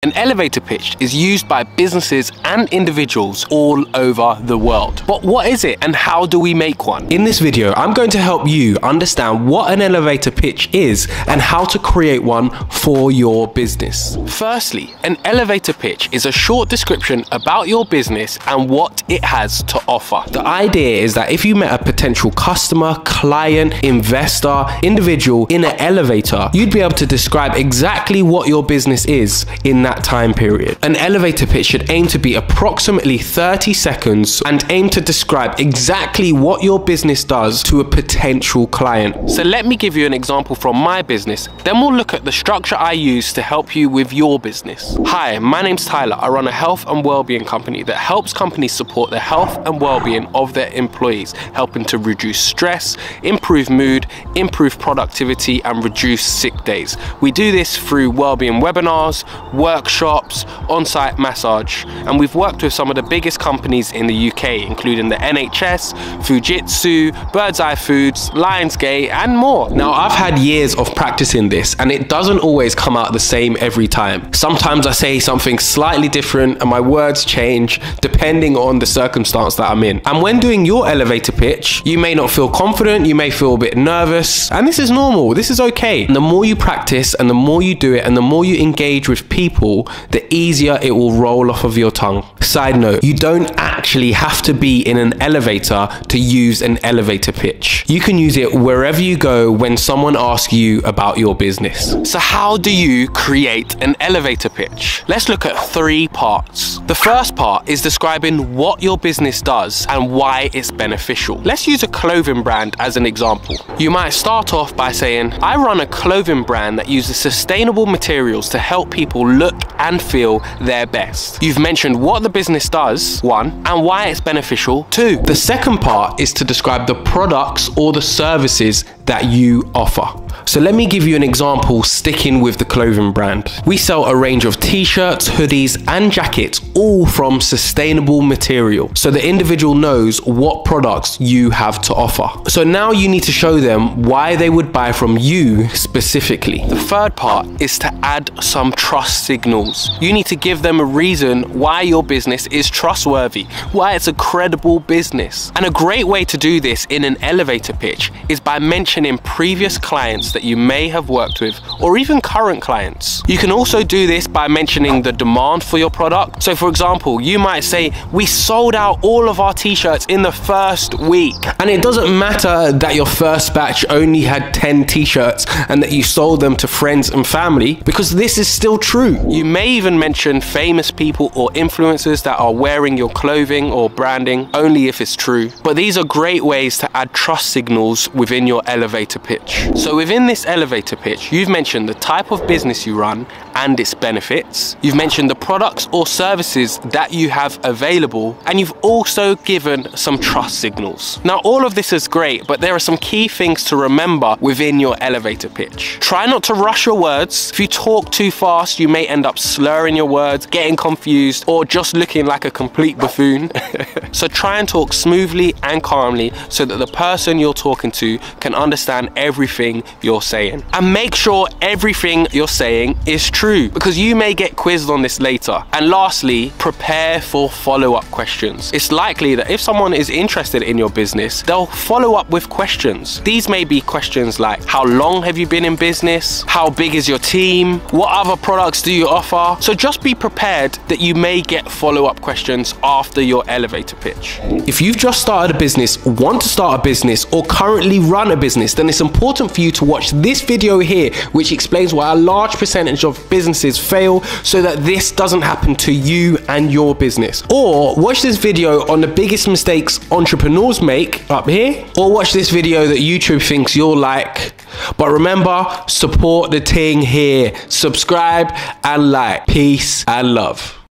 An elevator pitch is used by businesses and individuals all over the world. But what is it and how do we make one? In this video, I'm going to help you understand what an elevator pitch is and how to create one for your business. Firstly, an elevator pitch is a short description about your business and what it has to offer. The idea is that if you met a potential customer, client, investor, individual in an elevator, you'd be able to describe exactly what your business is in that time period. An elevator pitch should aim to be approximately 30 seconds and aim to describe exactly what your business does to a potential client. So let me give you an example from my business, then we'll look at the structure I use to help you with your business. Hi, my name's Tyler. I run a health and well-being company that helps companies support the health and well-being of their employees, helping to reduce stress, improve mood, improve productivity, and reduce sick days. We do this through well-being webinars, workshops, on-site massage, and we've worked with some of the biggest companies in the UK, including the NHS, Fujitsu, Birds Eye Foods, Lionsgate, and more. Now, I've had years of practicing this, and it doesn't always come out the same every time. Sometimes I say something slightly different and my words change depending on the circumstance that I'm in. And when doing your elevator pitch, you may not feel confident, you may feel a bit nervous, and this is normal, this is okay. And the more you practice and the more you do it and the more you engage with people, the easier it will roll off of your tongue. Side note, you don't actually have to be in an elevator to use an elevator pitch. You can use it wherever you go when someone asks you about your business. So how do you create an elevator pitch? Let's look at 3 parts. The first part is describing what your business does and why it's beneficial. Let's use a clothing brand as an example. You might start off by saying, I run a clothing brand that uses sustainable materials to help people look and feel their best. You've mentioned what the business does, 1, and why it's beneficial, 2. The second part is to describe the products or the services that you offer. So let me give you an example sticking with the clothing brand. We sell a range of t-shirts, hoodies, and jackets, all from sustainable material. So the individual knows what products you have to offer. So now you need to show them why they would buy from you specifically. The third part is to add some trust signals. You need to give them a reason why your business is trustworthy, why it's a credible business. And a great way to do this in an elevator pitch is by mentioning previous clients that you may have worked with, or even current clients. You can also do this by mentioning the demand for your product. So for example, you might say, we sold out all of our t-shirts in the first week. And it doesn't matter that your first batch only had 10 t-shirts and that you sold them to friends and family, because this is still true. You may even mention famous people or influencers that are wearing your clothing or branding, only if it's true. But these are great ways to add trust signals within your elevator pitch. So within this elevator pitch, you've mentioned the type of business you run and its benefits. You've mentioned the products or services that you have available, and you've also given some trust signals. Now, all of this is great, but there are some key things to remember within your elevator pitch. Try not to rush your words. If you talk too fast, you may end up slurring your words, getting confused, or just looking like a complete buffoon. So try and talk smoothly and calmly so that the person you're talking to can understand everything you're saying. And make sure everything you're saying is true, because you may get quizzed on this later. And lastly, prepare for follow-up questions. It's likely that if someone is interested in your business, they'll follow up with questions. These may be questions like, how long have you been in business? How big is your team? What other products do you offer? So just be prepared that you may get follow-up questions after your elevator pitch. If you've just started a business, want to start a business, or currently run a business, then it's important for you to watch this video here, which explains why a large percentage of businesses fail, so that this doesn't happen to you and your business. Or watch this video on the biggest mistakes entrepreneurs make up here, or watch this video that YouTube thinks you'll like. But remember, support the thing here. Subscribe and like. Peace and love.